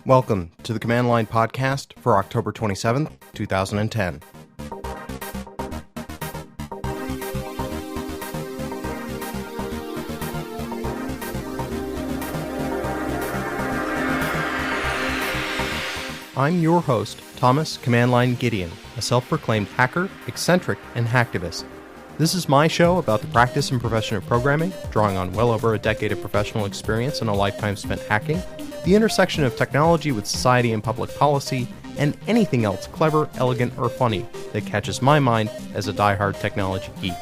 Welcome to the Command Line podcast for October 27th, 2010. I'm your host, Thomas Command Line Gideon, a self-proclaimed hacker, eccentric, and hacktivist. This is my show about the practice and profession of programming, drawing on well over a decade of professional experience and a lifetime spent hacking, the intersection of technology with society and public policy, and anything else clever, elegant, or funny that catches my mind as a diehard technology geek.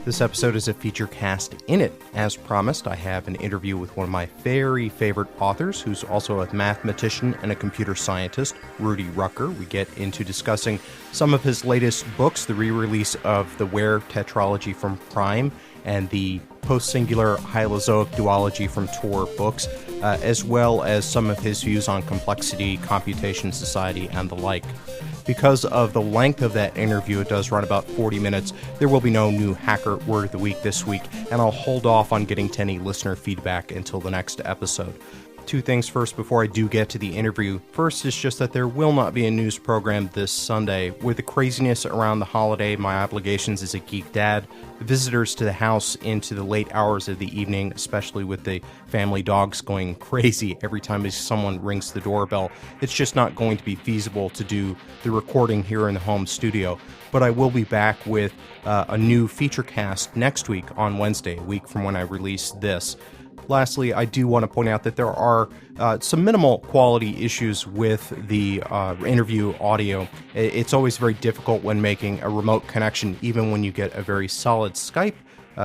This episode is a feature cast. In it, as promised, I have an interview with one of my very favorite authors, who's also a mathematician and a computer scientist, Rudy Rucker. We get into discussing some of his latest books, the re-release of the WARES tetralogy from Prime, and the POSTSINGULAR HYLOZOIC duology from Tor Books, as well as some of his views on complexity, computation, society, and the like. Because of the length of that interview, it does run about 40 minutes, there will be no new Hacker Word of the Week this week, and I'll hold off on getting to any listener feedback until the next episode. Two things first before I do get to the interview. First is just that there will not be a news program this Sunday. With the craziness around the holiday, my obligations as a geek dad, visitors to the house into the late hours of the evening, especially with the family dogs going crazy every time someone rings the doorbell, it's just not going to be feasible to do the recording here in the home studio. But I will be back with a new feature cast next week on Wednesday, a week from when I release this. Lastly, I do want to point out that there are some minimal quality issues with the interview audio. It's always very difficult when making a remote connection, even when you get a very solid Skype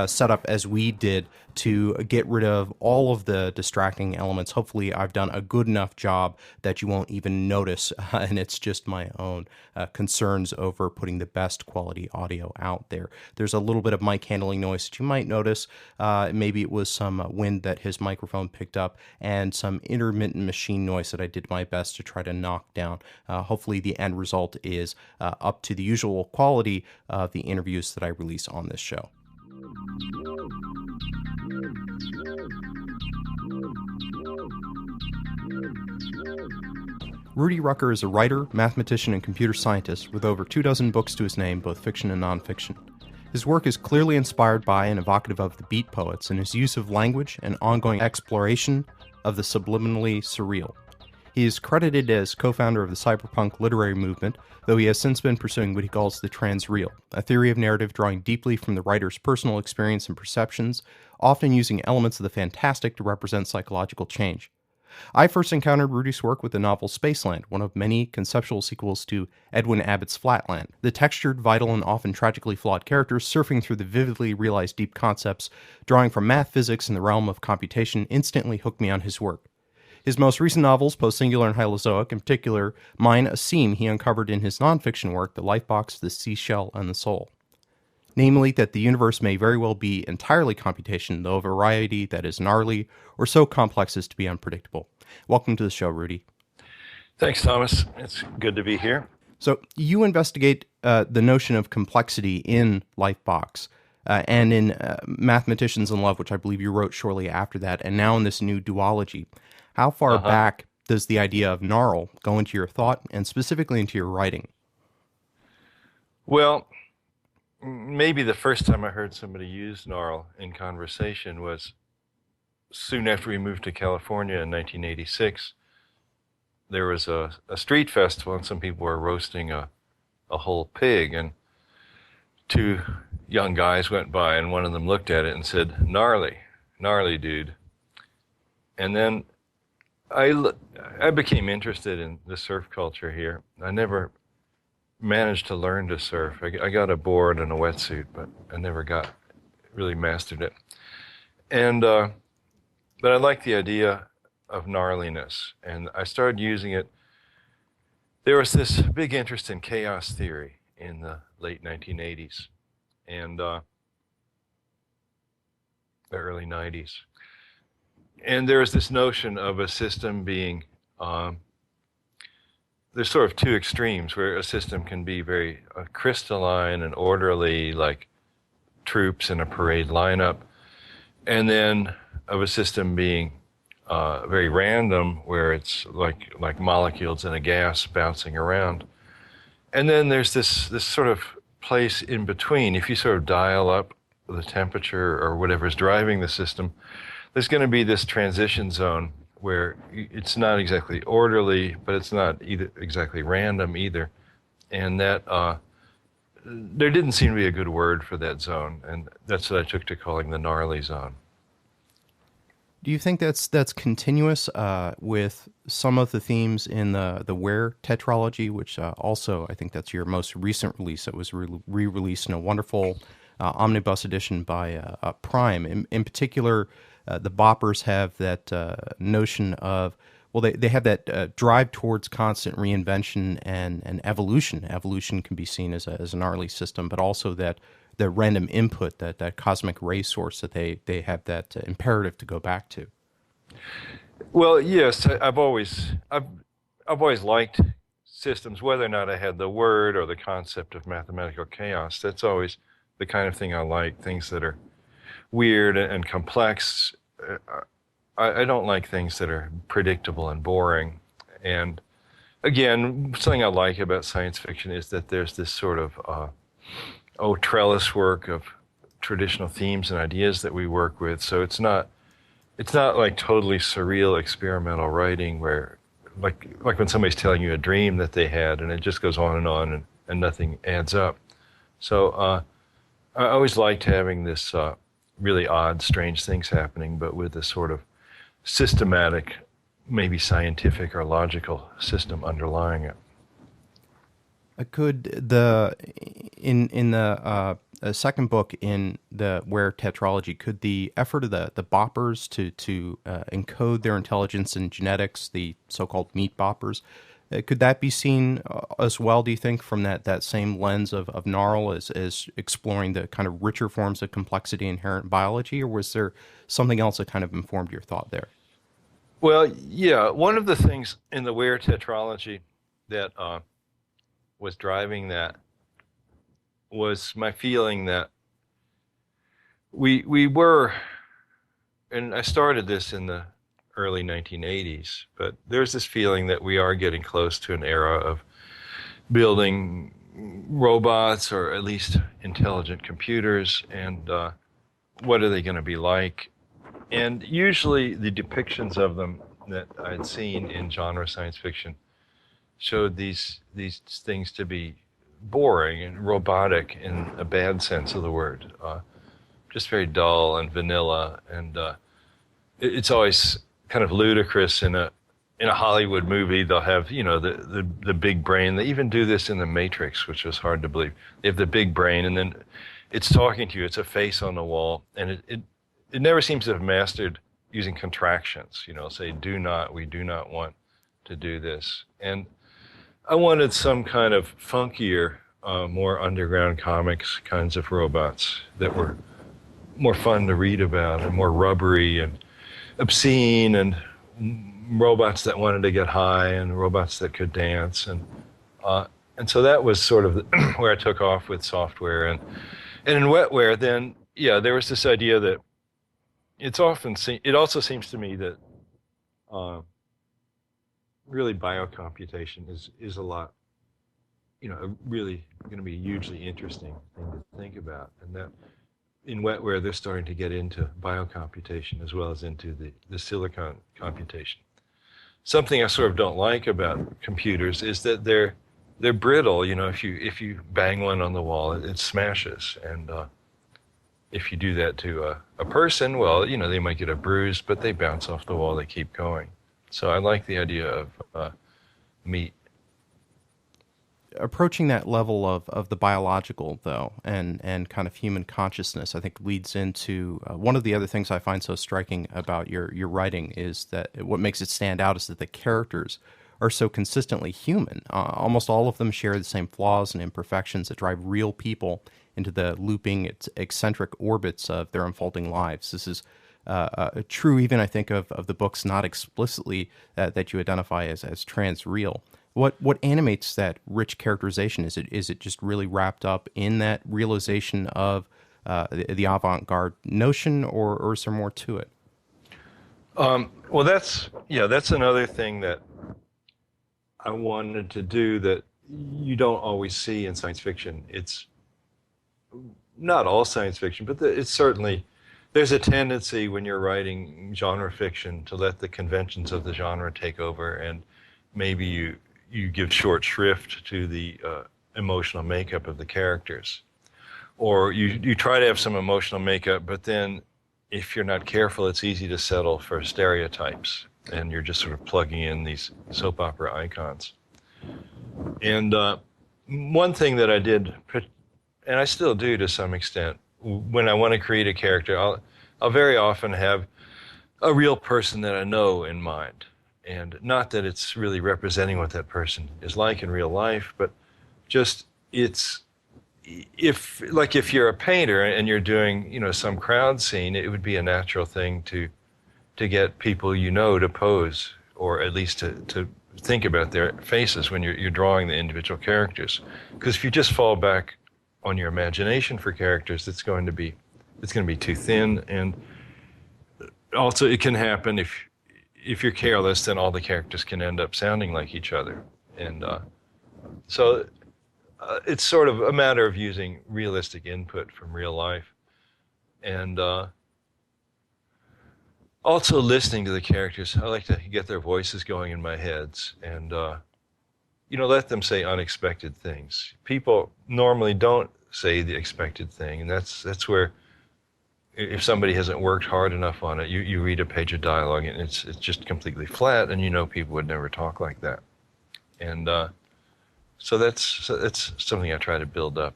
setup as we did, to get rid of all of the distracting elements. Hopefully I've done a good enough job that you won't even notice, and it's just my own concerns over putting the best quality audio out there. There's a little bit of mic handling noise that you might notice. Maybe it was some wind that his microphone picked up, and some intermittent machine noise that I did my best to try to knock down. Hopefully the end result is up to the usual quality of the interviews that I release on this show. Rudy Rucker is a writer, mathematician, and computer scientist with over 24 books to his name, both fiction and nonfiction. His work is clearly inspired by and evocative of the Beat Poets in his use of language and ongoing exploration of the subliminally surreal. He is credited as co-founder of the cyberpunk literary movement, though he has since been pursuing what he calls the transreal, a theory of narrative drawing deeply from the writer's personal experience and perceptions, often using elements of the fantastic to represent psychological change. I first encountered Rudy's work with the novel Spaceland, one of many conceptual sequels to Edwin Abbott's Flatland. The textured, vital, and often tragically flawed characters surfing through the vividly realized deep concepts, drawing from math physics in the realm of computation, instantly hooked me on his work. His most recent novels, POSTSINGULAR and HYLOZOIC, in particular, mine a seam he uncovered in his nonfiction work, The Lifebox, The Seashell, and the Soul. Namely, that the universe may very well be entirely computation, though of a variety that is gnarly or so complex as to be unpredictable. Welcome to the show, Rudy. Thanks, Thomas. It's good to be here. So you investigate the notion of complexity in Lifebox and in Mathematicians in Love, which I believe you wrote shortly after that, and now in this new duology. How far back does the idea of gnarl go into your thought and specifically into your writing? Well, maybe the first time I heard somebody use gnarl in conversation was soon after we moved to California in 1986. There was a street festival, and some people were roasting a whole pig, and two young guys went by, and one of them looked at it and said, gnarly dude. And then I became interested in the surf culture here. I never managed to learn to surf. I got a board and a wetsuit, but I never really mastered it. And but I liked the idea of gnarliness, and I started using it. There was this big interest in chaos theory in the late 1980s and the early 90s. And there's this notion of a system being, there's sort of two extremes where a system can be very crystalline and orderly, like troops in a parade lineup, and then of a system being very random, where it's like molecules in a gas bouncing around. And then there's this sort of place in between. If you sort of dial up the temperature or whatever's driving the system, there's going to be this transition zone where it's not exactly orderly, but it's not either exactly random either. And that there didn't seem to be a good word for that zone, and that's what I took to calling the gnarly zone. Do you think that's continuous with some of the themes in the WARE tetralogy, which also, I think that's your most recent release that was re-released in a wonderful omnibus edition by Prime. In particular, the boppers have that notion of, well, they have that drive towards constant reinvention and evolution. Evolution can be seen as an gnarly system, but also that the random input, that cosmic ray source that they have that imperative to go back to. Well, yes, I've always liked systems, whether or not I had the word or the concept of mathematical chaos. That's always the kind of thing I like, things that are weird and complex. I don't like things that are predictable and boring. And again, something I like about science fiction is that there's this sort of trellis work of traditional themes and ideas that we work with. So it's not like totally surreal experimental writing where like when somebody's telling you a dream that they had and it just goes on and nothing adds up. So I always liked having this really odd, strange things happening, but with this sort of systematic, maybe scientific or logical system underlying it. Could the in the second book in the WARE tetralogy, could the effort of the boppers to encode their intelligence in genetics, the so-called meat boppers, could that be seen as well, do you think, from that same lens of Gnarl as exploring the kind of richer forms of complexity inherent in biology, or was there something else that kind of informed your thought there? Well, yeah, one of the things in the WARE tetralogy that was driving that was my feeling that we were, and I started this in the early 1980s, but there's this feeling that we are getting close to an era of building robots, or at least intelligent computers, and what are they going to be like? And usually the depictions of them that I'd seen in genre science fiction showed these things to be boring and robotic in a bad sense of the word, just very dull and vanilla, and it's always kind of ludicrous in a Hollywood movie. They'll have the big brain. They even do this in The Matrix, which was hard to believe. They have the big brain, and then it's talking to you. It's a face on the wall, and it never seems to have mastered using contractions. Say we do not want to do this. And I wanted some kind of funkier, more underground comics kinds of robots that were more fun to read about and more rubbery and obscene, and robots that wanted to get high and robots that could dance. And so that was sort of where I took off with software. And in wetware, then, yeah, there was this idea that it also seems to me that really biocomputation is a lot, really going to be a hugely interesting thing to think about. And that in wetware, they're starting to get into biocomputation as well as into the silicon computation. Something I sort of don't like about computers is that they're brittle. If you bang one on the wall, it smashes. And if you do that to a person, well, they might get a bruise, but they bounce off the wall, they keep going. So I like the idea of meat. Approaching that level of the biological, though, and kind of human consciousness, I think leads into one of the other things I find so striking about your writing is that what makes it stand out is that the characters are so consistently human. Almost all of them share the same flaws and imperfections that drive real people into the looping, eccentric orbits of their unfolding lives. This is true even, I think, of the books not explicitly that you identify as trans-real. What animates that rich characterization? Is it just really wrapped up in that realization of the avant-garde notion, or is there more to it? Well, that's another thing that I wanted to do that you don't always see in science fiction. It's not all science fiction, but it's certainly there's a tendency when you're writing genre fiction to let the conventions of the genre take over, and maybe you give short shrift to the emotional makeup of the characters, or you try to have some emotional makeup, but then if you're not careful, it's easy to settle for stereotypes, and you're just sort of plugging in these soap opera icons. And one thing that I did, and I still do to some extent, when I want to create a character, I'll very often have a real person that I know in mind. And not that it's really representing what that person is like in real life, but just it's if you're a painter and you're doing, some crowd scene, it would be a natural thing to get people to pose, or at least to think about their faces when you're drawing the individual characters. Because if you just fall back on your imagination for characters, it's going to be too thin. And also it can happen if you're careless, then all the characters can end up sounding like each other. And so it's sort of a matter of using realistic input from real life, and also listening to the characters. I like to get their voices going in my heads, and let them say unexpected things. People normally don't say the expected thing, and that's where, if somebody hasn't worked hard enough on it, you read a page of dialogue and it's just completely flat, and people would never talk like that. And so that's something I try to build up.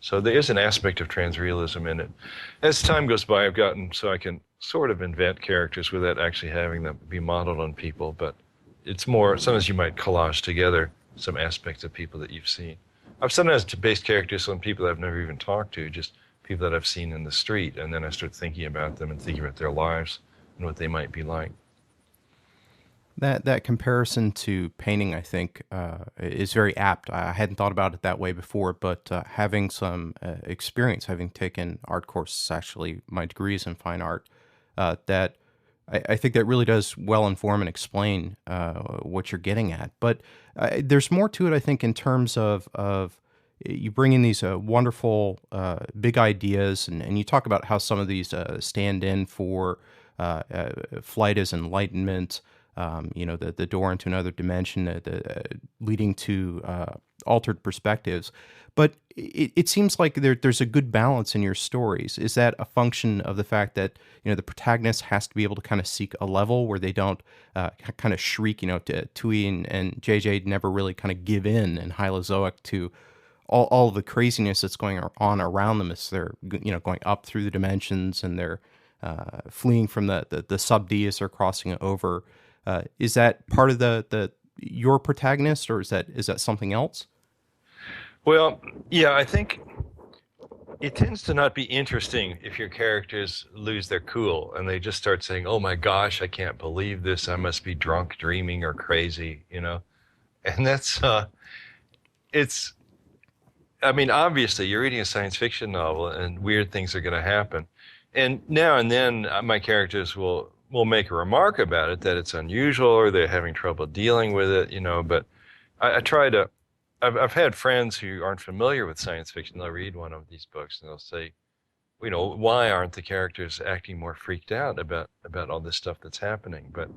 So there is an aspect of transrealism in it. As time goes by, I've gotten so I can sort of invent characters without actually having them be modeled on people, but it's more, sometimes you might collage together some aspects of people that you've seen. I've sometimes based characters on people that I've never even talked to, just people that I've seen in the street, and then I start thinking about them and thinking about their lives and what they might be like. That comparison to painting, I think, is very apt. I hadn't thought about it that way before, but having some experience, having taken art courses, actually, my degree is in fine art, that I think that really does well inform and explain what you're getting at. But there's more to it, I think, in terms of you bring in these wonderful big ideas, and you talk about how some of these stand in for flight as enlightenment. The door into another dimension, leading to altered perspectives. But it seems like there's a good balance in your stories. Is that a function of the fact that the protagonist has to be able to kind of seek a level where they don't kind of shriek? Tui and JJ never really kind of give in HYLOZOIC to all of the craziness that's going on around them as they're going up through the dimensions, and they're fleeing from the sub-D as they're crossing over. Is that part of your protagonist, or is that something else? Well, yeah, I think it tends to not be interesting if your characters lose their cool and they just start saying, "Oh my gosh, I can't believe this. I must be drunk, dreaming, or crazy," And that's it's. I mean, obviously, you're reading a science fiction novel, and weird things are going to happen. And now and then, my characters will make a remark about it, that it's unusual or they're having trouble dealing with it, But I try to. I've had friends who aren't familiar with science fiction. They'll read one of these books and they'll say, why aren't the characters acting more freaked out about all this stuff that's happening? But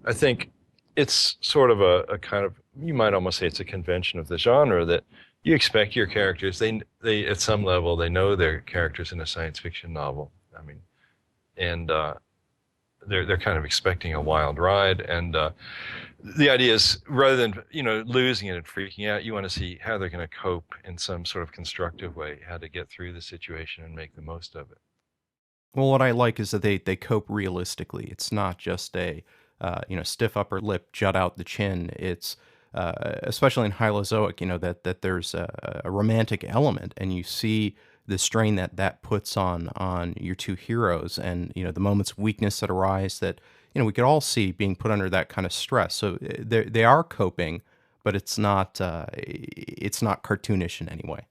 I think it's sort of a kind of, you might almost say it's a convention of the genre, that you expect your characters, they at some level, they know their characters in a science fiction novel. I mean, and they're kind of expecting a wild ride, and the idea is, rather than losing it and freaking out, you want to see how they're going to cope in some sort of constructive way, how to get through the situation and make the most of it. Well, what I like is that they cope realistically. It's not just a stiff upper lip, jut out the chin. It's especially in HYLOZOIC, that there's a romantic element, and you see the strain that puts on your two heroes, and the moments of weakness that arise that we could all see being put under that kind of stress. So they are coping, but it's not cartoonish in any way.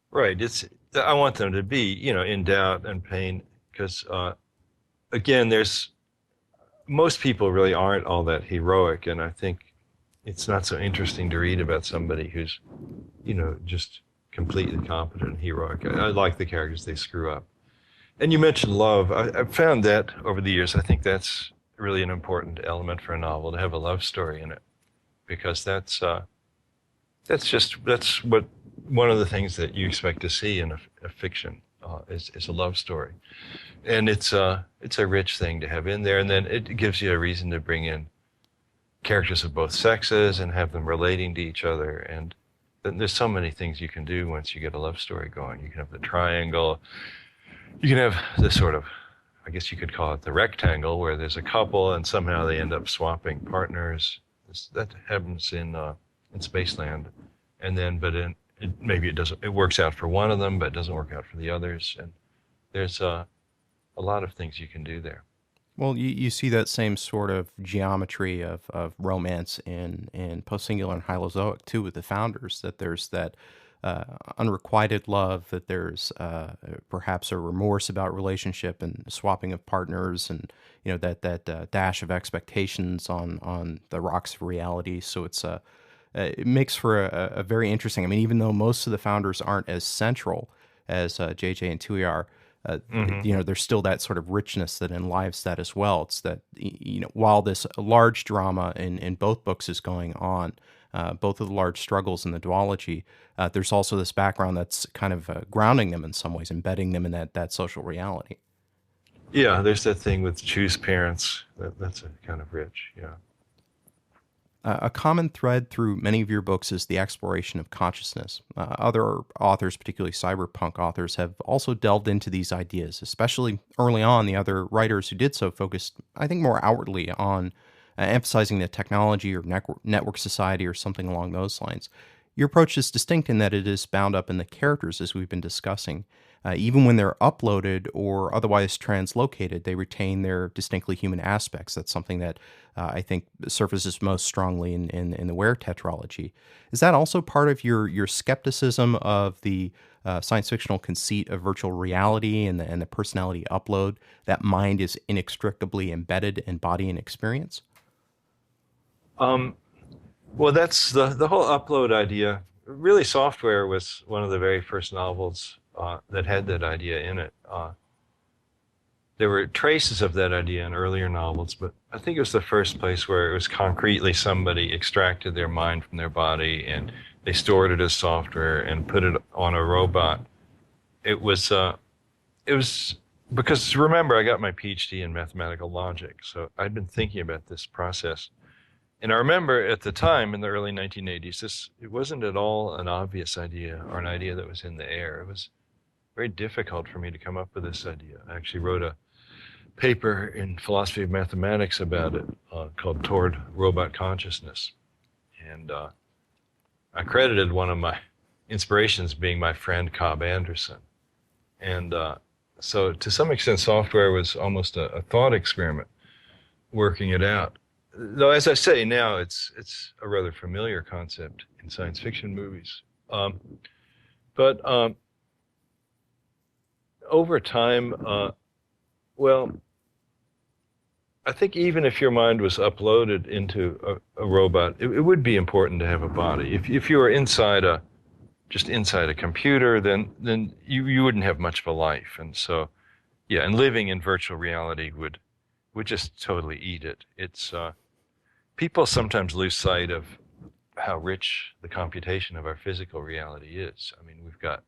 Right. I want them to be in doubt and pain, because again, there's most people really aren't all that heroic, and I think it's not so interesting to read about somebody who's, just completely competent and heroic. I like the characters, they screw up. And you mentioned love. I've found that over the years. I think that's really an important element for a novel, to have a love story in it, because that's what one of the things that you expect to see in a fiction is a love story, and it's a rich thing to have in there, and then it gives you a reason to bring in characters of both sexes and have them relating to each other, and then there's so many things you can do once you get a love story going. You can have the triangle, you can have this sort of, I guess you could call it the rectangle, where there's a couple and somehow they end up swapping partners. That happens in Spaceland, and then maybe it doesn't. It works out for one of them, but it doesn't work out for the others. And there's a lot of things you can do there. Well, you see that same sort of geometry of romance in post-singular and hylozoic too, with the founders. That there's that unrequited love, that there's perhaps a remorse about relationship and swapping of partners, and that dash of expectations on the rocks of reality. So it makes for a very interesting. I mean, even though most of the founders aren't as central as JJ and Tui are, there's still that sort of richness that enlives that as well. It's that, while this large drama in both books is going on, both of the large struggles in the duology, there's also this background that's kind of grounding them in some ways, embedding them in that social reality. Yeah, there's that thing with choose parents. That's a kind of rich, yeah. A common thread through many of your books is the exploration of consciousness. Other authors, particularly cyberpunk authors, have also delved into these ideas, especially early on. The other writers who did so focused, I think, more outwardly on emphasizing the technology or network society or something along those lines. Your approach is distinct in that it is bound up in the characters, as we've been discussing. Even when they're uploaded or otherwise translocated, they retain their distinctly human aspects. That's something that I think surfaces most strongly in the Ware tetralogy. Is that also part of your skepticism of the science fictional conceit of virtual reality and the personality upload, that mind is inextricably embedded in body and experience? Well, that's the whole upload idea. Really, Software was one of the very first novels that had that idea in it. There were traces of that idea in earlier novels, but I think it was the first place where it was concretely somebody extracted their mind from their body and they stored it as software and put it on a robot. It was because, remember, I got my PhD in mathematical logic, so I'd been thinking about this process. And I remember at the time, in the early 1980s, it wasn't at all an obvious idea or an idea that was in the air. It was very difficult for me to come up with this idea. I actually wrote a paper in Philosophy of Mathematics about it called Toward Robot Consciousness. And I credited one of my inspirations being my friend Cobb Anderson. And so to some extent, Software was almost a thought experiment, working it out. Though, as I say now, it's a rather familiar concept in science fiction movies. But over time, well, I think even if your mind was uploaded into a robot, it would be important to have a body. If you were just inside a computer, then you wouldn't have much of a life. And so, yeah, and living in virtual reality would just totally eat it. It's people sometimes lose sight of how rich the computation of our physical reality is. I mean, we've got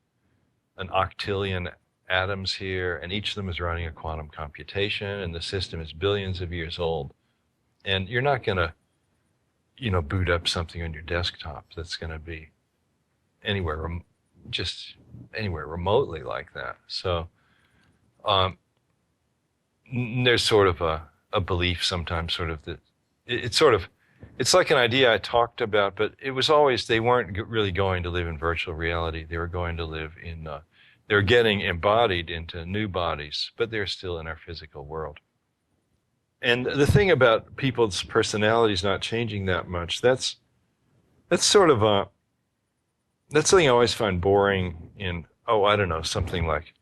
an octillion atoms here, and each of them is running a quantum computation, and the system is billions of years old. And you're not going to, boot up something on your desktop that's going to be just anywhere remotely like that. So there's sort of a belief sometimes, sort of that it's like an idea I talked about, but it was always, they weren't really going to live in virtual reality. They were going to live in they're getting embodied into new bodies, but they're still in our physical world. And the thing about people's personalities not changing that much, that's sort of that's something I always find boring in, I don't know, something like,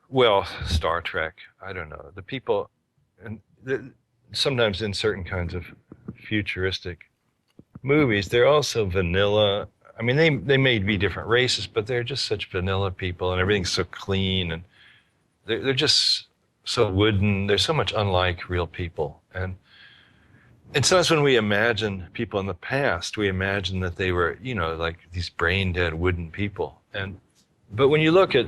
well, Star Trek, I don't know. The people, and sometimes in certain kinds of futuristic movies, they're also vanilla. I mean, they may be different races, but they're just such vanilla people, and everything's so clean, and they're just so wooden. They're so much unlike real people, and sometimes when we imagine people in the past, we imagine that they were, you know, like these brain dead wooden people. But when you look at,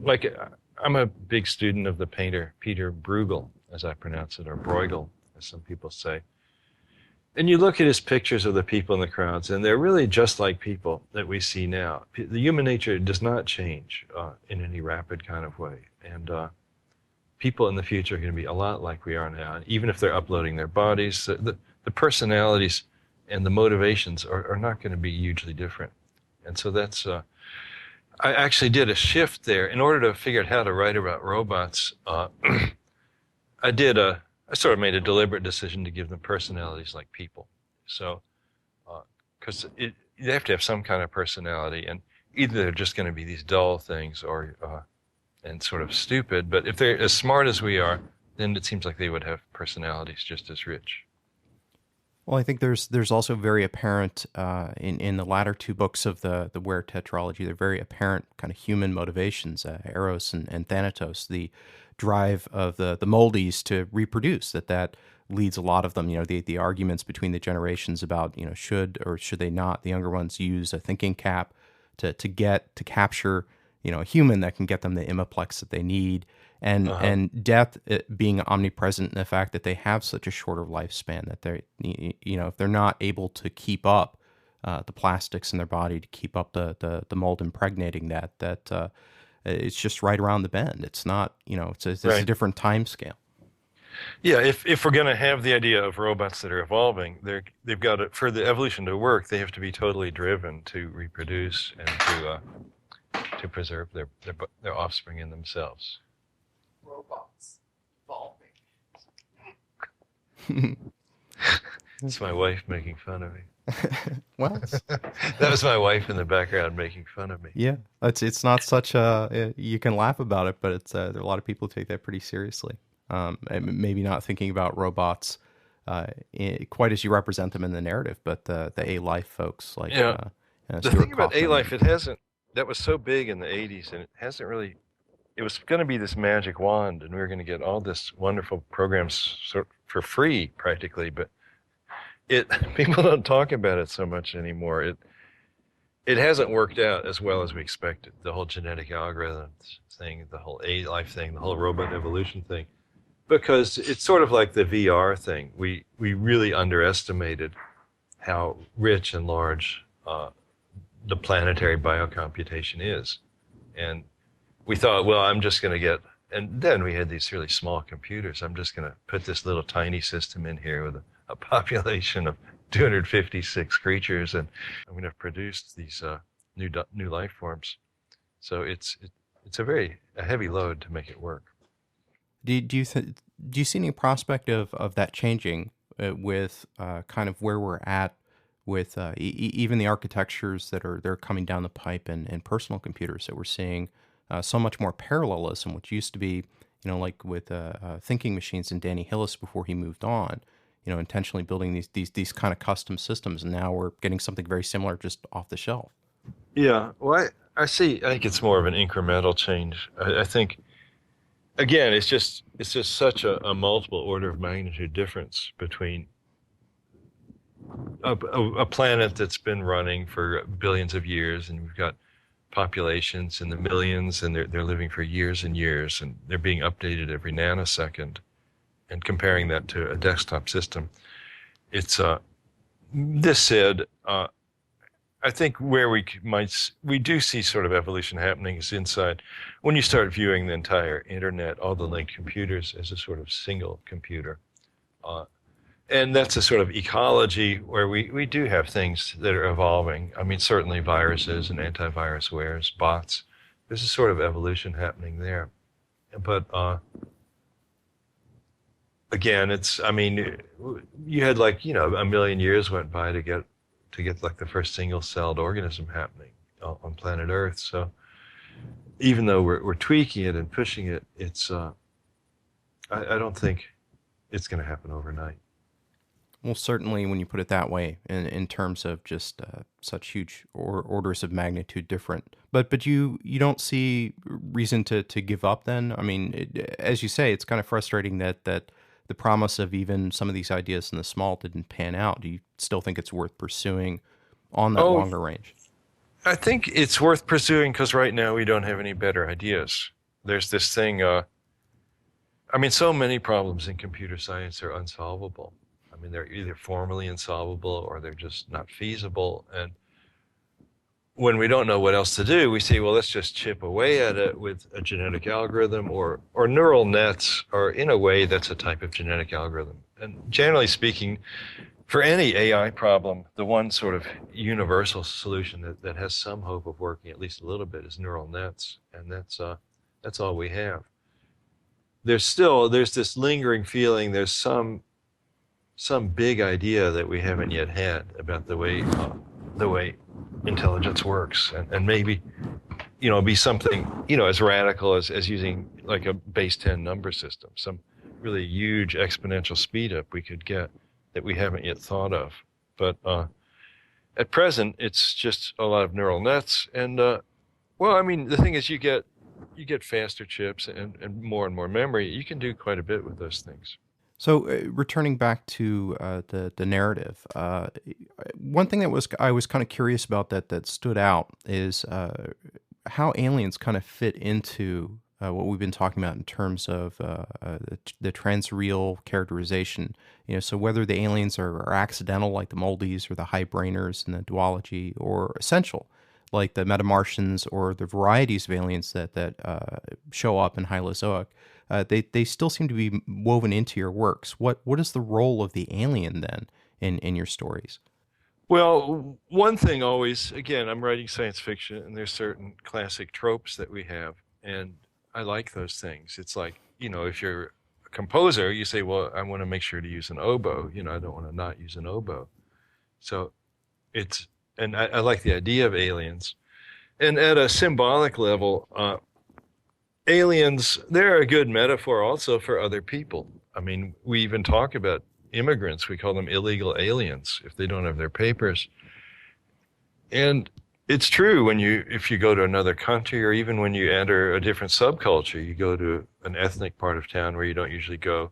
like I'm a big student of the painter Peter Bruegel, as I pronounce it, or Bruegel, as some people say. And you look at his pictures of the people in the crowds, and they're really just like people that we see now. The human nature does not change in any rapid kind of way. And people in the future are going to be a lot like we are now. And even if they're uploading their bodies, the personalities and the motivations are not going to be hugely different. And so that's, I actually did a shift there. In order to figure out how to write about robots, I sort of made a deliberate decision to give them personalities like people. So, because they have to have some kind of personality, and either they're just going to be these dull things or and sort of stupid. But if they're as smart as we are, then it seems like they would have personalities just as rich. Well, I think there's also very apparent in the latter two books of the Ware tetralogy. They're very apparent kind of human motivations, Eros and Thanatos, the drive of the Moldies to reproduce. That leads a lot of them. You know, the arguments between the generations about, you know, should or should they not the younger ones use a thinking cap to capture, you know, a human that can get them the imiplex that they need. And death being omnipresent in the fact that they have such a shorter lifespan, that they're, you know, if they're not able to keep up the plastics in their body to keep up the mold impregnating that it's just right around the bend. It's not, you know, it's a different time scale. Yeah, if we're going to have the idea of robots that are evolving, they've got to, for the evolution to work, they have to be totally driven to reproduce and to preserve their offspring in themselves. Robots evolving. It's my wife making fun of me. Well, that was my wife in the background making fun of me. Yeah, it's not such a, you can laugh about it, but it's there are a lot of people who take that pretty seriously. Maybe not thinking about robots quite as you represent them in the narrative, but the A-Life folks like the thing about A-Life, that was so big in the 80s, and it hasn't really. It was going to be this magic wand, and we were going to get all this wonderful programs for free practically, but people don't talk about it so much anymore. It hasn't worked out as well as we expected. The whole genetic algorithms thing, the whole A-Life thing, the whole robot evolution thing, because it's sort of like the VR thing. We really underestimated how rich and large the planetary biocomputation is, and we thought, well, I'm just going to get, and then we had these really small computers. I'm just going to put this little tiny system in here with a population of 256 creatures, and I'm going to produce these new life forms. So it's a heavy load to make it work. Do you see any prospect of that changing with kind of where we're at with even the architectures that are coming down the pipe and personal computers that we're seeing? So much more parallelism, which used to be, you know, like with thinking machines and Danny Hillis before he moved on, you know, intentionally building these kind of custom systems, and now we're getting something very similar just off the shelf. Yeah, well, I think it's more of an incremental change. I think, again, it's just such a multiple order of magnitude difference between a planet that's been running for billions of years, and we've got populations in the millions, and they're living for years and years, and they're being updated every nanosecond, and comparing that to a desktop system. It's this said, I think where we do see sort of evolution happening is inside when you start viewing the entire internet, all the linked computers, as a sort of single computer. And that's a sort of ecology where we do have things that are evolving. I mean, certainly viruses and antivirus wares, bots. There's a sort of evolution happening there. But again, you had like, you know, a million years went by to get like the first single-celled organism happening on planet Earth. So even though we're tweaking it and pushing it, it's I don't think it's going to happen overnight. Well, certainly when you put it that way, in terms of just such huge orders of magnitude different. But you don't see reason to give up then? I mean, as you say, it's kind of frustrating that the promise of even some of these ideas in the small didn't pan out. Do you still think it's worth pursuing on that Oh, longer range? I think it's worth pursuing because right now we don't have any better ideas. There's this thing, I mean, so many problems in computer science are unsolvable. I mean, they're either formally insolvable or they're just not feasible. And when we don't know what else to do, we say, well, let's just chip away at it with a genetic algorithm or neural nets, or in a way, that's a type of genetic algorithm. And generally speaking, for any AI problem, the one sort of universal solution that has some hope of working at least a little bit is neural nets. And that's all we have. There's this lingering feeling, there's some big idea that we haven't yet had about the way intelligence works, and maybe be something as radical as using like a base 10 number system, some really huge exponential speed up we could get that we haven't yet thought of. But at present, it's just a lot of neural nets, and well, I mean, the thing is, you get faster chips and more memory. You can do quite a bit with those things. So, returning back to the narrative, one thing that I was kind of curious about that stood out is how aliens kind of fit into what we've been talking about in terms of the transreal characterization. So whether the aliens are accidental, like the Moldies or the High-Brainers and the duology, or essential, like the Metamartians or the varieties of aliens that show up in HYLOZOIC. They still seem to be woven into your works. What is the role of the alien then in your stories? Well, one thing always, again, I'm writing science fiction, and there's certain classic tropes that we have, and I like those things. It's like, if you're a composer, you say, well, I want to make sure to use an oboe. I don't want to not use an oboe. So and I like the idea of aliens. And at a symbolic level, aliens, they're a good metaphor also for other people. I mean, we even talk about immigrants. We call them illegal aliens if they don't have their papers. And it's true if you go to another country, or even when you enter a different subculture, you go to an ethnic part of town where you don't usually go.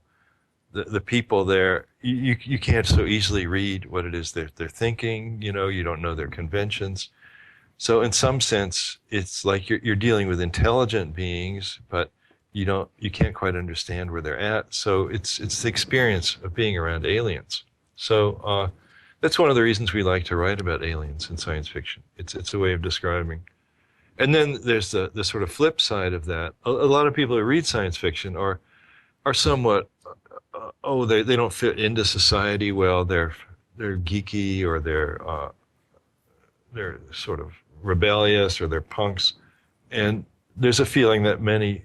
The people there, you can't so easily read what it is they're thinking. You don't know their conventions. So in some sense, it's like you're dealing with intelligent beings, but you can't quite understand where they're at. So it's the experience of being around aliens. So that's one of the reasons we like to write about aliens in science fiction. It's a way of describing. And then there's the sort of flip side of that. A lot of people who read science fiction are somewhat they don't fit into society well. They're geeky, or they're sort of rebellious, or they're punks. And there's a feeling that many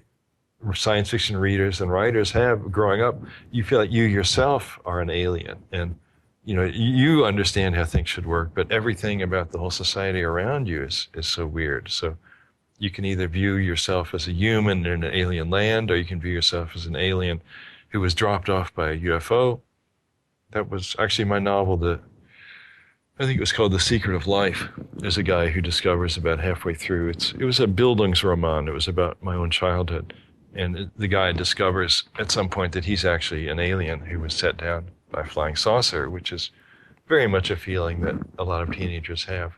science fiction readers and writers have growing up. You feel like you yourself are an alien, and you understand how things should work, but everything about the whole society around you is so weird. So you can either view yourself as a human in an alien land, or you can view yourself as an alien who was dropped off by a UFO. That was actually my novel, I think it was called The Secret of Life. There's a guy who discovers about halfway through, it was a Bildungsroman. It was about my own childhood. And the guy discovers at some point that he's actually an alien who was set down by a flying saucer, which is very much a feeling that a lot of teenagers have.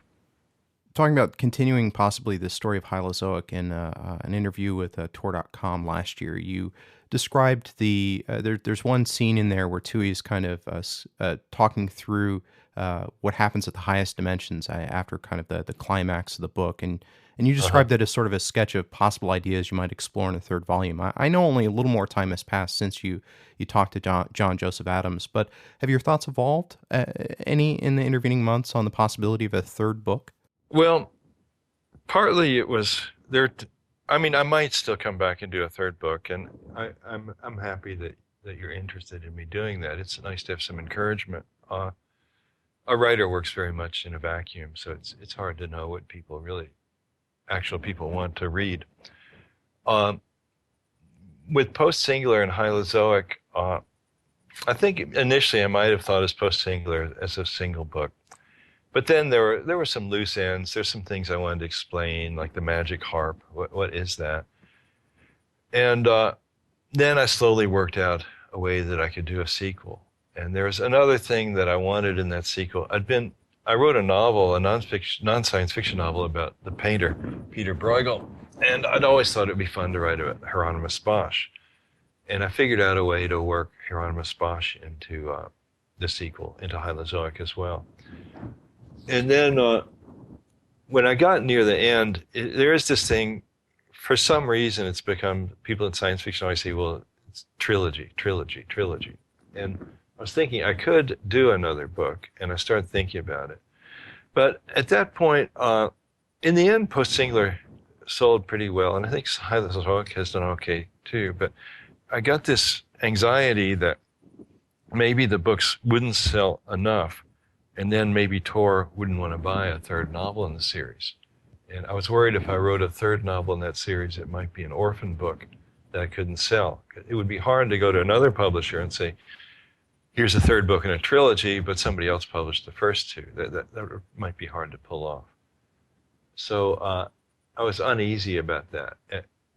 Talking about continuing possibly the story of HYLOZOIC in an interview with Tor.com last year, you described there's one scene in there where Tui is kind of talking through what happens at the highest dimensions after kind of the climax of the book, and you described that as sort of a sketch of possible ideas you might explore in a third volume. I know only a little more time has passed since you talked to John Joseph Adams, but have your thoughts evolved any in the intervening months on the possibility of a third book? Well, partly it was there. I mean, I might still come back and do a third book, and I'm happy that you're interested in me doing that. It's nice to have some encouragement. A writer works very much in a vacuum, so it's hard to know what actual people want to read. With POSTSINGULAR and HYLOZOIC, I think initially I might have thought as Post-Singular as a single book. But then there were some loose ends. There's some things I wanted to explain, like the magic harp. What is that? And then I slowly worked out a way that I could do a sequel. And there's another thing that I wanted in that sequel. I wrote a novel, a non-science fiction novel about the painter, Peter Bruegel. And I'd always thought it'd be fun to write about Hieronymus Bosch. And I figured out a way to work Hieronymus Bosch into the sequel, into HYLOZOIC as well. And then when I got near the end, there is this thing, for some reason it's become, people in science fiction always say, well, it's trilogy, trilogy, trilogy. And I was thinking I could do another book, and I started thinking about it. But at that point, in the end, Post-Singular sold pretty well, and I think HYLOZOIC has done okay too. But I got this anxiety that maybe the books wouldn't sell enough, and then maybe Tor wouldn't want to buy a third novel in the series. And I was worried if I wrote a third novel in that series, it might be an orphan book that I couldn't sell. It would be hard to go to another publisher and say, here's a third book in a trilogy, but somebody else published the first two. That might be hard to pull off. So I was uneasy about that.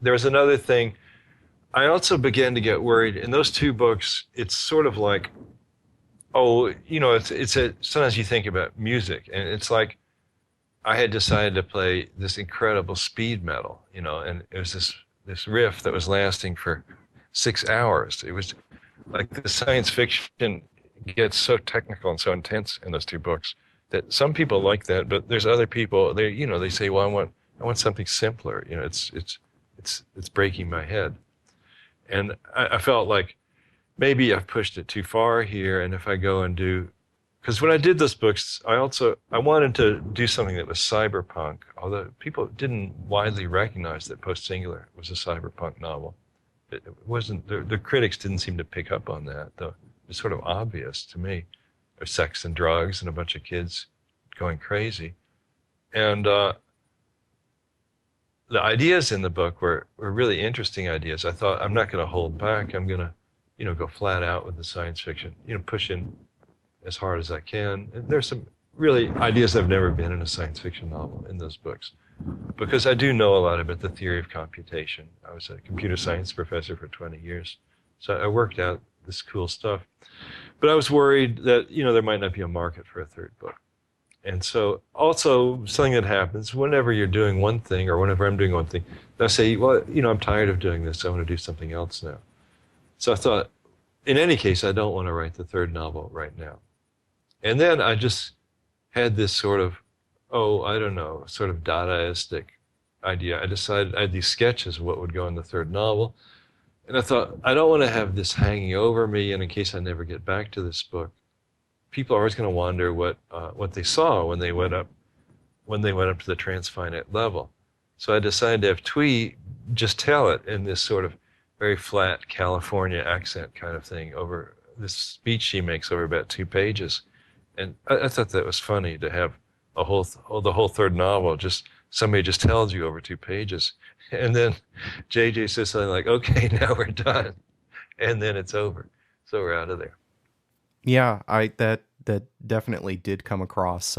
There was another thing. I also began to get worried. In those two books, it's sort of like, sometimes you think about music, and it's like I had decided to play this incredible speed metal, and it was this riff that was lasting for 6 hours. It was like the science fiction gets so technical and so intense in those two books that some people like that, but there's other people, they say, well, I want something simpler. It's breaking my head. And I felt like maybe I've pushed it too far here. And if I go and because when I did those books, I wanted to do something that was cyberpunk, although people didn't widely recognize that Post-Singular was a cyberpunk novel. It wasn't, the critics didn't seem to pick up on that, though it was sort of obvious to me. There's sex and drugs and a bunch of kids going crazy. And the ideas in the book were really interesting ideas. I thought, I'm not going to hold back. I'm going to, go flat out with the science fiction, push in as hard as I can. And there's some really ideas that have never been in a science fiction novel in those books, because I do know a lot about the theory of computation. I was a computer science professor for 20 years. So I worked out this cool stuff. But I was worried that, there might not be a market for a third book. And so also something that happens whenever you're doing one thing, or whenever I'm doing one thing, I say, well, I'm tired of doing this. I want to do something else now. So I thought, in any case, I don't want to write the third novel right now. And then I just had this sort of, sort of Dadaistic idea. I decided I had these sketches of what would go in the third novel. And I thought, I don't want to have this hanging over me, and in case I never get back to this book, people are always going to wonder what they saw when they went up to the transfinite level. So I decided to have Twee just tell it in this sort of very flat California accent kind of thing over this speech she makes over about 2 pages. And I thought that was funny to have the whole third novel, just somebody just tells you over 2 pages. And then JJ says something like, okay, now we're done. And then it's over. So we're out of there. Yeah, that definitely did come across.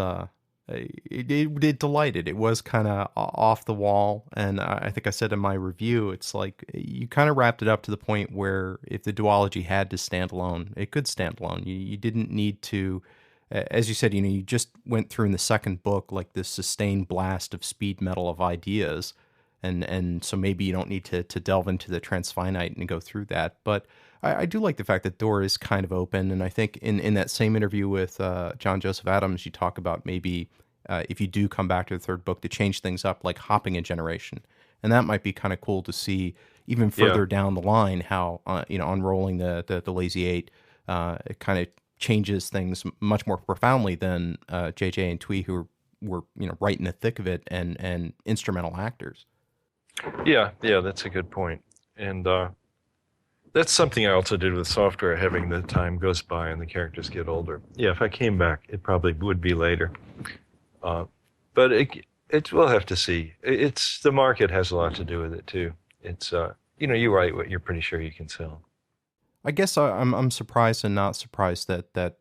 It delighted. It was kind of off the wall, and I think I said in my review, it's like you kind of wrapped it up to the point where if the duology had to stand alone, it could stand alone. You didn't need to, as you said, you just went through in the second book like this sustained blast of speed metal of ideas, and so maybe you don't need to delve into the transfinite and go through that, but I do like the fact that door is kind of open, and I think in that same interview with John Joseph Adams, you talk about maybe if you do come back to the third book to change things up, like hopping a generation, and that might be kind of cool to see even further down the line how unrolling the Lazy Eight it kind of changes things much more profoundly than JJ and Twee, who were right in the thick of it and instrumental actors. Yeah, that's a good point, and that's something I also did with software, having the time goes by and the characters get older. Yeah, if I came back, it probably would be later. But we'll have to see. The market has a lot to do with it too. It's, you write what you're pretty sure you can sell. I guess I'm surprised and not surprised that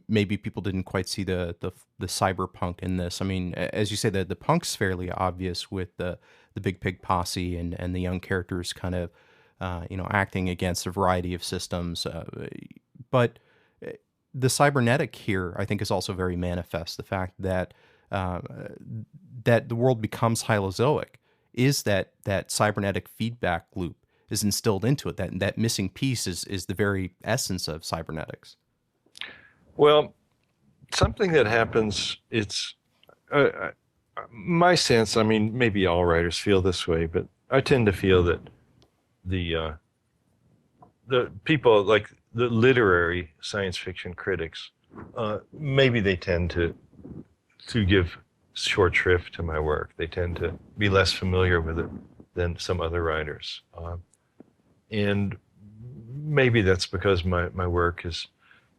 maybe people didn't quite see the cyberpunk in this. I mean, as you say, the punk's fairly obvious with the Big Pig posse and the young characters kind of acting against a variety of systems, but the cybernetic here, I think, is also very manifest. The fact that uh, that the world becomes hylozoic is that cybernetic feedback loop is instilled into it. That missing piece is the very essence of cybernetics. Well, something that happens, it's my sense, I mean, maybe all writers feel this way, but I tend to feel that the the people like the literary science fiction critics, maybe they tend to give short shrift to my work. They tend to be less familiar with it than some other writers. And maybe that's because my work is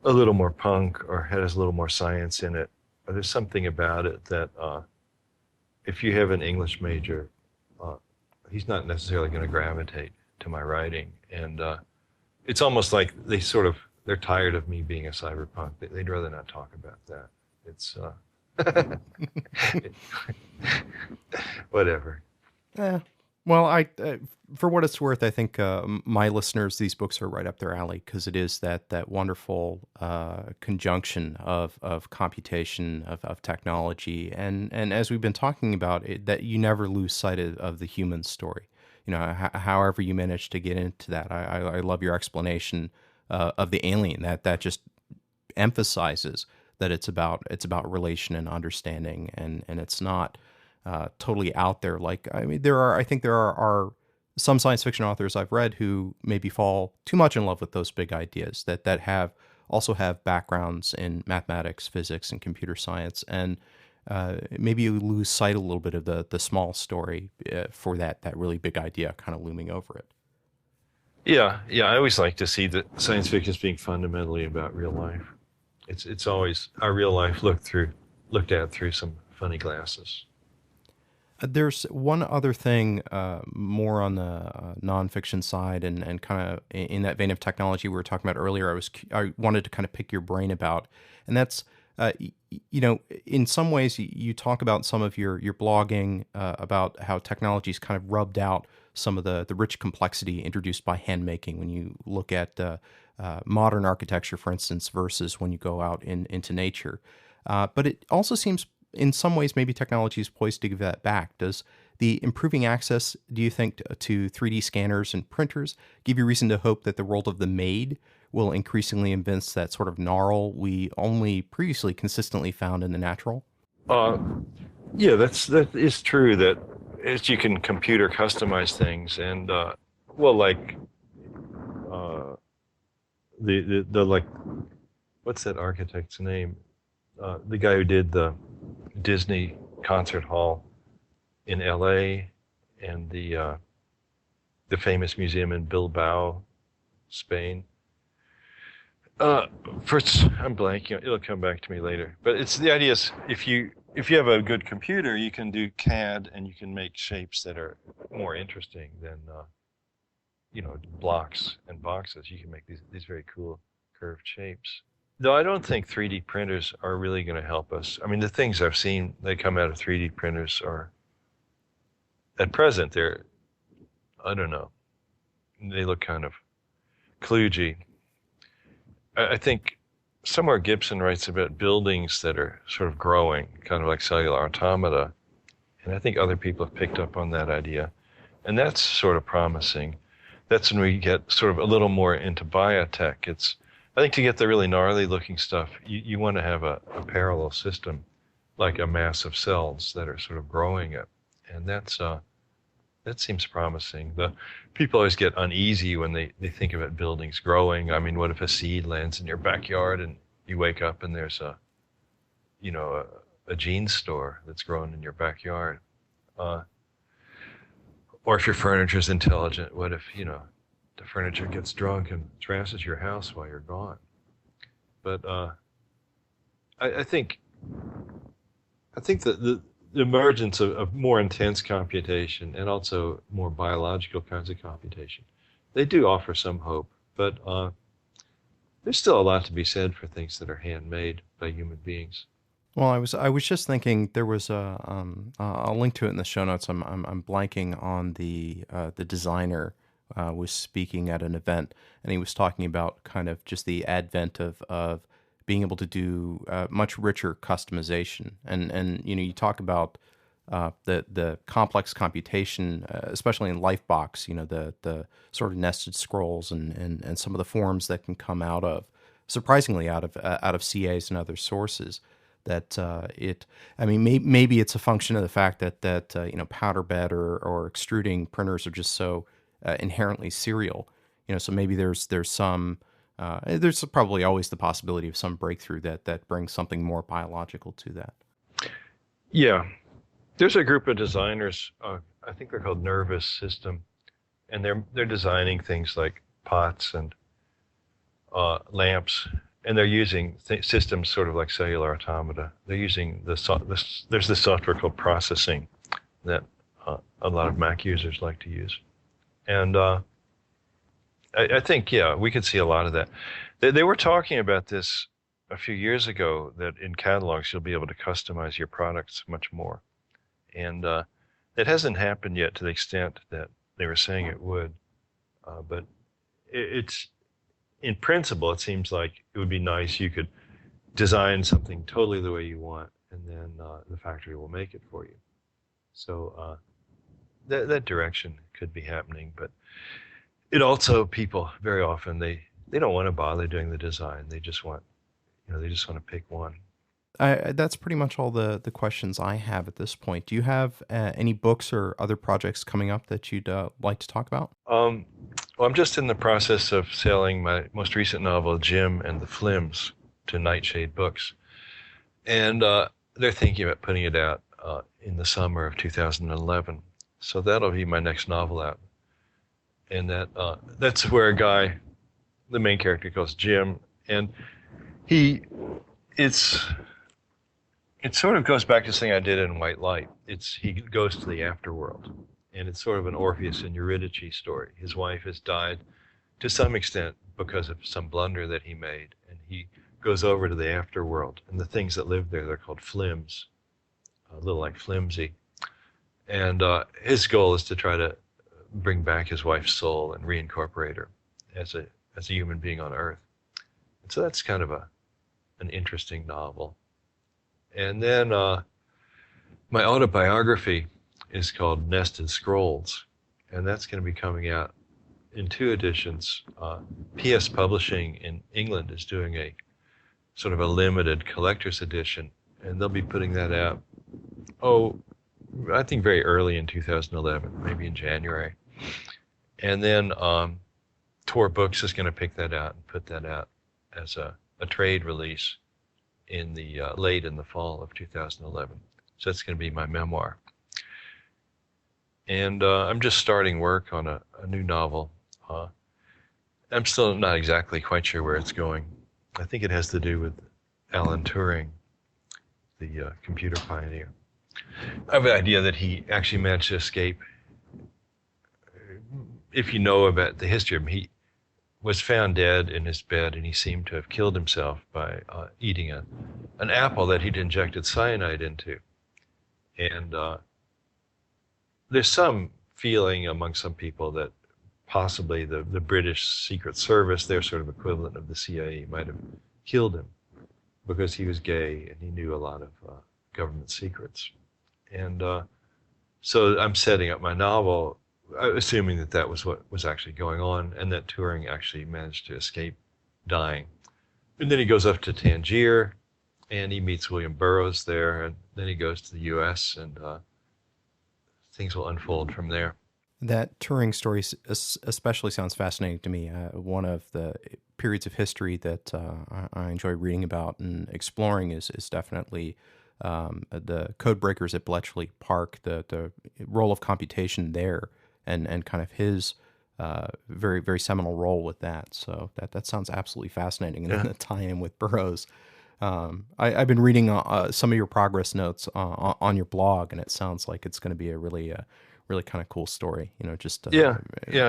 a little more punk or has a little more science in it. Or there's something about it that if you have an English major, he's not necessarily going to gravitate to my writing. And it's almost like they're tired of me being a cyberpunk. They'd rather not talk about that. It's whatever. Yeah. Well, for what it's worth, I think my listeners, these books are right up their alley because it is that wonderful conjunction of computation, of technology, and as we've been talking about, that you never lose sight of the human story. However you manage to get into that, I love your explanation of the alien. That just emphasizes that it's about relation and understanding, and it's not totally out there. Like, I mean, I think there are some science fiction authors I've read who maybe fall too much in love with those big ideas that also have backgrounds in mathematics, physics, and computer science, and maybe you lose sight a little bit of the small story for that really big idea kind of looming over it. Yeah. I always like to see that science fiction is being fundamentally about real life. It's always our real life looked at through some funny glasses. There's one other thing more on the nonfiction side and kind of in that vein of technology we were talking about earlier. I wanted to kind of pick your brain about, and that's in some ways you talk about some of your blogging about how technology's kind of rubbed out some of the rich complexity introduced by handmaking when you look at modern architecture, for instance, versus when you go out into nature. But it also seems in some ways maybe technology is poised to give that back. Does the improving access, do you think, to 3D scanners and printers give you reason to hope that the world of the made will increasingly evince that sort of gnarl we only previously consistently found in the natural? Yeah, that is true. That as you can computer customize things, and like the like, what's that architect's name? The guy who did the Disney concert hall in L.A. and the famous museum in Bilbao, Spain. First, I'm blanking. It'll come back to me later. But it's the idea is if you have a good computer, you can do CAD and you can make shapes that are more interesting than blocks and boxes. You can make these very cool curved shapes. Though I don't think 3D printers are really going to help us. I mean, the things I've seen that come out of 3D printers are, at present, I don't know, they look kind of kludgy. I think somewhere Gibson writes about buildings that are sort of growing, kind of like cellular automata. And I think other people have picked up on that idea. And that's sort of promising. That's when we get sort of a little more into biotech. I think to get the really gnarly looking stuff, you want to have a parallel system, like a mass of cells that are sort of growing it. And that seems promising. The people always get uneasy when they think about buildings growing. I mean, what if a seed lands in your backyard and you wake up and there's a jeans store that's grown in your backyard? Or if your furniture's intelligent, what if, the furniture gets drunk and trashes your house while you're gone? But I think that the emergence of more intense computation and also more biological kinds of computation, they do offer some hope. But there's still a lot to be said for things that are handmade by human beings. Well, I was just thinking there was I'll link to it in the show notes. I'm blanking on the designer was speaking at an event, and he was talking about kind of just the advent of being able to do much richer customization, and you know, you talk about the complex computation, especially in Lifebox, you know, the sort of nested scrolls and some of the forms that can come out of, surprisingly, out of CAs and other sources. That I mean, maybe it's a function of the fact that you know, powder bed or extruding printers are just so inherently serial. You know, so maybe there's probably always the possibility of some breakthrough that brings something more biological to that. Yeah, there's a group of designers. I think they're called Nervous System, and they're designing things like pots and lamps. And they're using systems sort of like cellular automata. They're using there's this software called processing that a lot of Mac users like to use. And I think, yeah, we could see a lot of that. They were talking about this a few years ago, that in catalogs you'll be able to customize your products much more. And it hasn't happened yet to the extent that they were saying it would. But it's, in principle, it seems like it would be nice. You could design something totally the way you want, and then the factory will make it for you. So that direction could be happening. But it also, people very often, they don't want to bother doing the design. They just want, you know, they just want to pick one. That's pretty much all the questions I have at this point. Do you have any books or other projects coming up that you'd like to talk about? Well, I'm just in the process of selling my most recent novel, Jim and the Flims, to Nightshade Books. And they're thinking about putting it out in the summer of 2011. So that'll be my next novel out. And that's where a guy, the main character, goes Jim, and it sort of goes back to something I did in White Light. He goes to the afterworld, and it's sort of an Orpheus and Eurydice story. His wife has died to some extent because of some blunder that he made, and he goes over to the afterworld, and the things that live there, they're called flims, a little like flimsy. And his goal is to try to bring back his wife's soul and reincorporate her as a human being on Earth. And so that's kind of an interesting novel. And then my autobiography is called Nested Scrolls, and that's going to be coming out in 2 editions. PS Publishing in England is doing a sort of a limited collector's edition, and they'll be putting that out, I think very early in 2011, maybe in January. And then Tor Books is going to pick that out and put that out as a trade release in the late in the fall of 2011. So that's going to be my memoir. And I'm just starting work on a new novel. I'm still not exactly quite sure where it's going. I think it has to do with Alan Turing, the computer pioneer. I have an idea that he actually managed to escape. If you know about the history of him, he was found dead in his bed, and he seemed to have killed himself by eating an apple that he'd injected cyanide into. And there's some feeling among some people that possibly the British Secret Service, their sort of equivalent of the CIA, might have killed him because he was gay and he knew a lot of government secrets. And so I'm setting up my novel assuming that was what was actually going on, and that Turing actually managed to escape dying. And then he goes up to Tangier, and he meets William Burroughs there, and then he goes to the U.S., and things will unfold from there. That Turing story especially sounds fascinating to me. One of the periods of history that I enjoy reading about and exploring is definitely the code breakers at Bletchley Park, the role of computation there, and kind of his very, very seminal role with that. So that sounds absolutely fascinating. And then the tie-in with Burroughs. I've been reading some of your progress notes on your blog, and it sounds like it's going to be a really kind of cool story. You know, just I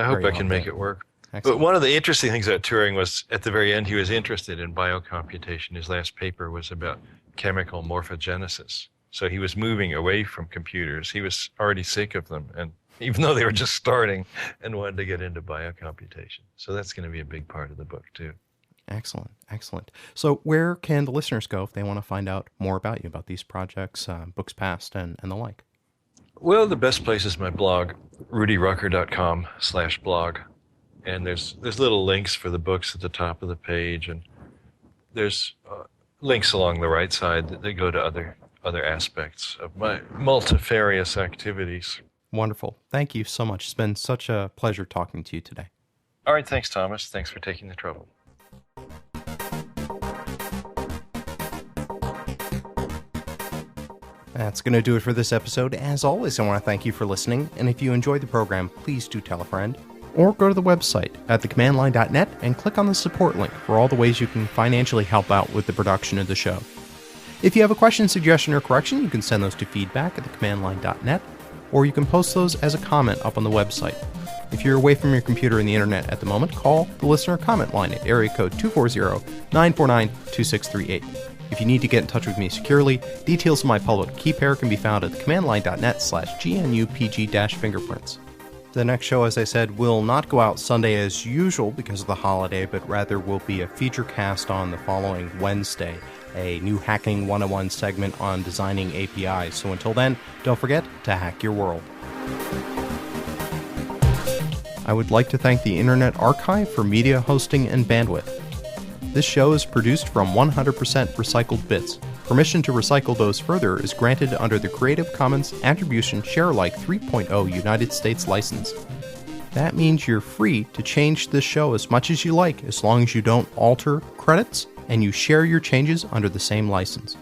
hope I can make it work. But one of the interesting things about Turing was at the very end, he was interested in biocomputation. His last paper was about chemical morphogenesis. So he was moving away from computers. He was already sick of them, and even though they were just starting, and wanted to get into biocomputation. So that's going to be a big part of the book, too. Excellent, excellent. So where can the listeners go if they want to find out more about you, about these projects, books past, and the like? Well, the best place is my blog, rudyrucker.com/blog. And there's little links for the books at the top of the page, and there's links along the right side that go to other aspects of my multifarious activities. Wonderful. Thank you so much. It's been such a pleasure talking to you today. All right, thanks, Thomas. Thanks for taking the trouble. That's going to do it for this episode. As always, I want to thank you for listening, and if you enjoyed the program, please do tell a friend. Or go to the website at thecommandline.net and click on the support link for all the ways you can financially help out with the production of the show. If you have a question, suggestion, or correction, you can send those to feedback at thecommandline.net, or you can post those as a comment up on the website. If you're away from your computer and the internet at the moment, call the listener comment line at area code 240-949-2638. If you need to get in touch with me securely, details of my public key pair can be found at thecommandline.net/GNUPG-fingerprints. The next show, as I said, will not go out Sunday as usual because of the holiday, but rather will be a feature cast on the following Wednesday, a new Hacking 101 segment on designing APIs. So until then, don't forget to hack your world. I would like to thank the Internet Archive for media hosting and bandwidth. This show is produced from 100% recycled bits. Permission to recycle those further is granted under the Creative Commons Attribution Share-alike 3.0 United States license. That means you're free to change this show as much as you like, as long as you don't alter credits and you share your changes under the same license.